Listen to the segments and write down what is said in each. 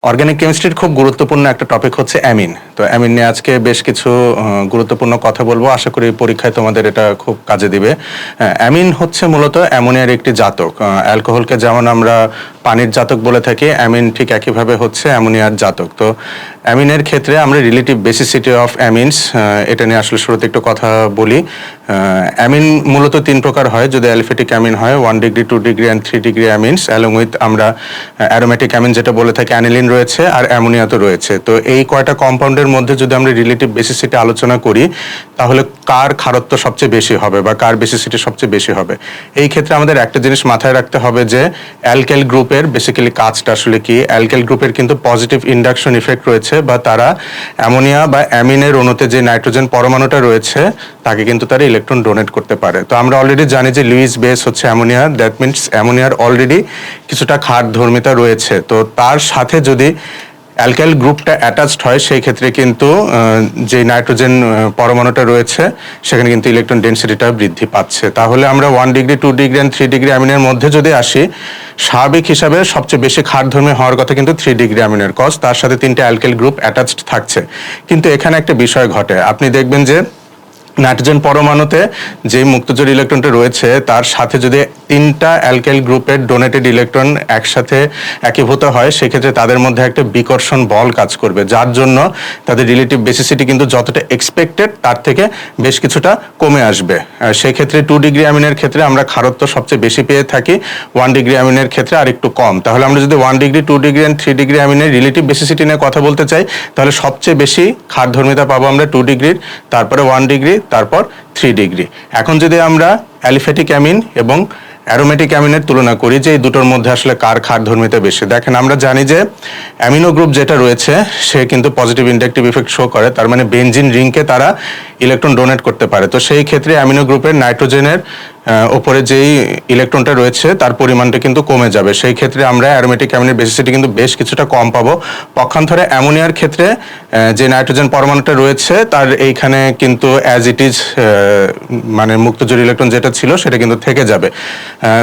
Organic কেমিস্ট্রির খুব গুরুত্বপূর্ণ একটা টপিক হচ্ছে অ্যামিন। তো অ্যামিন নিয়ে আজকে বেশ কিছু গুরুত্বপূর্ণ কথা বলবো। আশা করি পরীক্ষায় তোমাদের এটা খুব কাজে দিবে। অ্যামিন হচ্ছে মূলত অ্যামোনিয়ার একটি জাতক। অ্যালকোহলকে যেমন আমরা পানির জাতক বলে থাকি, অ্যামিন ঠিক একইভাবে হচ্ছে অ্যামোনিয়ার জাতক। তো অ্যামিনের ক্ষেত্রে আমরা রিলেটিভ বেসিসিটি অফ অ্যামিনস এটা নিয়ে আসলে শুরুতে একটু কথা বলি। অ্যামিন মূলত 3 প্রকার হয়। যদি অ্যালিফেটিক অ্যামিন হয় 1 degree, 2 degree and 3 degree amines, along with আমরা অ্যারোমেটিক অ্যামিন যেটা বলে থাকি অ্যানিলিন রয়েছে আর অ্যামোনিয়া তো রয়েছে। তো এই কয়টা কম্পাউন্ডের মধ্যে যদি আমরা রিলেটিভ বেসিসিটি আলোচনা করি তাহলে কার ক্ষারত্ব সবচেয়ে বেশি হবে বা কার বেসিসিটি সবচেয়ে বেশি হবে। এই ক্ষেত্রে আমাদের একটা জিনিস মাথায় রাখতে হবে যে অ্যালকেল গ্রুপের বেসিক্যালি কাজটা আসলে কি। অ্যালকেল গ্রুপের কিন্তু পজিটিভ ইন্ডাকশন ইফেক্ট রয়েছে, বা তারা অ্যামোনিয়া বা অ্যামিনের অণুতে যে নাইট্রোজেন পরমাণুটা রয়েছে তাকে কিন্তু তারা ইলেকট্রন ডোনেট করতে পারে। তো আমরা অলরেডি জানি যে লুইস বেস হচ্ছে অ্যামোনিয়া, দ্যাট মিনস অ্যামোনিয়ার অলরেডি কিছুটা ক্ষারধর্মিতা রয়েছে। তো তার সাথে যদি অ্যালকাইল গ্রুপটা অ্যাটাচড হয় সেই ক্ষেত্রে কিন্তু যে নাইট্রোজেন পরমাণুটা রয়েছে সেখানে কিন্তু ইলেকট্রন ডেনসিটিটা বৃদ্ধি পাচ্ছে। তাহলে আমরা 1 ডিগ্রি, 2 ডিগ্রি অ্যান্ড 3 ডিগ্রি অ্যামিনের মধ্যে যদি আসি, স্বাভাবিক হিসাবে সবচেয়ে বেশি ক্ষারধর্মী হওয়ার কথা কিন্তু 3 ডিগ্রি অ্যামিনের, কজ তার সাথে 3টে অ্যালকাইল গ্রুপ অ্যাটাচড থাকছে। কিন্তু এখানে একটা বিষয় ঘটে, আপনি দেখবেন যে নাইট্রোজেন পরমাণুতে যে মুক্তজোড় ইলেকট্রনটা রয়েছে তার সাথে যদি 3টা অ্যালকাইল গ্রুপের ডোনেটেড ইলেকট্রন একসাথে একীভূত হয় সেক্ষেত্রে তাদের মধ্যে একটা বিকর্ষণ বল কাজ করবে, যার জন্য তাদের রিলেটিভ বেসিসিটি কিন্তু যতটা এক্সপেক্টেড তার থেকে বেশ কিছুটা কমে আসবে। সেই ক্ষেত্রে 2 ডিগ্রি অ্যামিনের ক্ষেত্রে আমরা ক্ষারত্ব সবচেয়ে বেশি পেয়ে থাকি, 1 ডিগ্রি অ্যামিনের ক্ষেত্রে আর একটু কম। তাহলে আমরা যদি 1 ডিগ্রি, 2 ডিগ্রি অ্যান্ড 3 ডিগ্রি অ্যামিনের রিলেটিভ বেসিসিটি নিয়ে কথা বলতে চাই তাহলে সবচেয়ে বেশি ক্ষারধর্মিতা পাবো আমরা 2 ডিগ্রির, তারপরে 1 ডিগ্রি, তারপর 3 ডিগ্রি। এখন যদি আমরা অ্যালিফেটিক অ্যামিন এবং অ্যারোমেটিক অ্যামিনের তুলনা করি যে এই দুটোর মধ্যে আসলে কার ক্ষারধর্মিতা বেশি, দেখেন আমরা জানি যে অ্যামিনো গ্রুপ যেটা রয়েছে সে কিন্তু পজিটিভ ইন্ডাকটিভ ইফেক্ট শো করে, তার মানে বেনজিন রিংকে তারা ইলেকট্রন ডোনেট করতে পারে। তো সেই ক্ষেত্রে অ্যামিনো গ্রুপের নাইট্রোজেনের ওপরে যেই ইলেকট্রনটা রয়েছে তার পরিমাণটা কিন্তু কমে যাবে। সেই ক্ষেত্রে আমরা অ্যারোমেটিক অ্যামিনের বেসিসিটি কিন্তু বেশ কিছুটা কম পাবো। পক্ষান্তরে অ্যামোনিয়ার ক্ষেত্রে যে নাইট্রোজেন পরমাণুটা রয়েছে তার এইখানে কিন্তু অ্যাজ ইট ইজ মানে মুক্তজোড় ইলেকট্রন যেটা ছিল সেটা কিন্তু থেকে যাবে।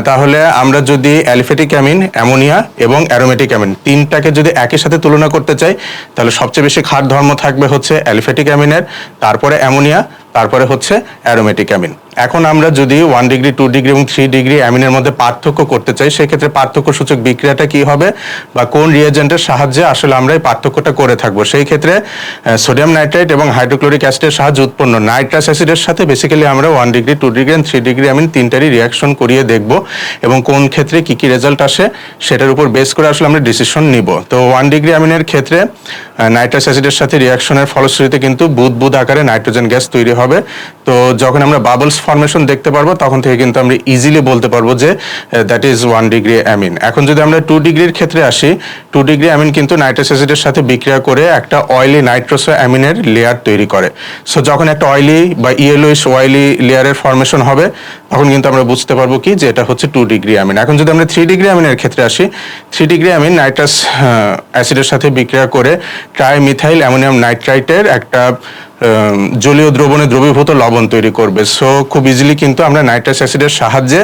তাহলে আমরা যদি অ্যালিফেটিক অ্যামিন, অ্যামোনিয়া এবং অ্যারোমেটিক অ্যামিন 3টাকে যদি একই সাথে তুলনা করতে চাই তাহলে সবচেয়ে বেশি ক্ষার ধর্ম থাকবে হচ্ছে অ্যালিফেটিক অ্যামিনের, তারপরে অ্যামোনিয়া, তারপরে হচ্ছে অ্যারোমেটিক অ্যামিন। এখন আমরা যদি 1 ডিগ্রি, 2 ডিগ্রি এবং 3 ডিগ্রি অ্যামিনের মধ্যে পার্থক্য করতে চাই সেক্ষেত্রে পার্থক্য সূচক বিক্রিয়াটা কি হবে বা কোন রিয়েজেন্টের সাহায্যে আসলে আমরা এই পার্থক্যটা করে থাকবো। সেই ক্ষেত্রে সোডিয়াম নাইট্রাইট এবং হাইড্রোক্লোরিক অ্যাসিডের সাহায্যে উৎপন্ন নাইট্রাস অ্যাসিডের সাথে বেসিক্যালি আমরা 1 ডিগ্রি, 2 ডিগ্রি এবং 3 ডিগ্রি অ্যামিন 3টারই রিয়াকশন করিয়ে দেখব এবং কোন ক্ষেত্রে কি কি রেজাল্ট আসে সেটার উপর বেস করে আসলে আমরা ডিসিশন নিব। তো 1 ডিগ্রি অ্যামিনের ক্ষেত্রে নাইট্রাস অ্যাসিডের সাথে রিয়াকশনের ফলশ্রুতিতে কিন্তু বুদবুদ আকারে নাইট্রোজেন গ্যাস তৈরি হবে। তো যখন আমরা বাবলস ফর্মেশন দেখতে পারবো তখন থেকে কিন্তু আমরা ইজিলি বলতে পারবো যে দ্যাট ইজ 1 ডিগ্রি অ্যামিন। এখন যদি আমরা 2 ডিগ্রির ক্ষেত্রে আসি, 2 ডিগ্রি অ্যামিন কিন্তু নাইট্রাস অ্যাসিডের সাথে বিক্রিয়া করে একটা অয়েলি নাইট্রোসো অ্যামিনের লেয়ার তৈরি করে। সো যখন একটা অয়েলি বা ইয়েলোইশ অয়েলি লেয়ারের ফর্মেশন হবে তখন কিন্তু আমরা বুঝতে পারবো কি যে এটা হচ্ছে 2 ডিগ্রি অ্যামিন। এখন যদি আমরা 3 ডিগ্রি অ্যামিনের ক্ষেত্রে আসি, 3 ডিগ্রি অ্যামিন নাইট্রাস অ্যাসিডের সাথে বিক্রিয়া করে ট্রাইমিথাইল অ্যামোনিয়াম নাইট্রাইটের একটা জলীয় দ্রবণে দ্রবীভূত লবণ তৈরি করবে। সো খুব ইজিলি কিন্তু আমরা নাইট্রাস অ্যাসিডের সাহায্যে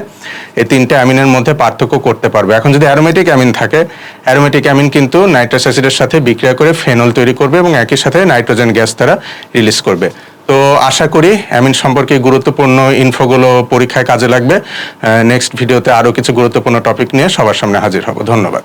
এই 3টে অ্যামিনের মধ্যে পার্থক্য করতে পারবো। এখন যদি অ্যারোমেটিক অ্যামিন থাকে, অ্যারোমেটিক অ্যামিন কিন্তু নাইট্রাস অ্যাসিডের সাথে বিক্রিয়া করে ফেনল তৈরি করবে এবং একই সাথে নাইট্রোজেন গ্যাস তারা রিলিজ করবে। তো আশা করি অ্যামিন সম্পর্কে গুরুত্বপূর্ণ ইনফোগুলো পরীক্ষায় কাজে লাগবে। নেক্সট ভিডিওতে আরও কিছু গুরুত্বপূর্ণ টপিক নিয়ে সবার সামনে হাজির হব। ধন্যবাদ।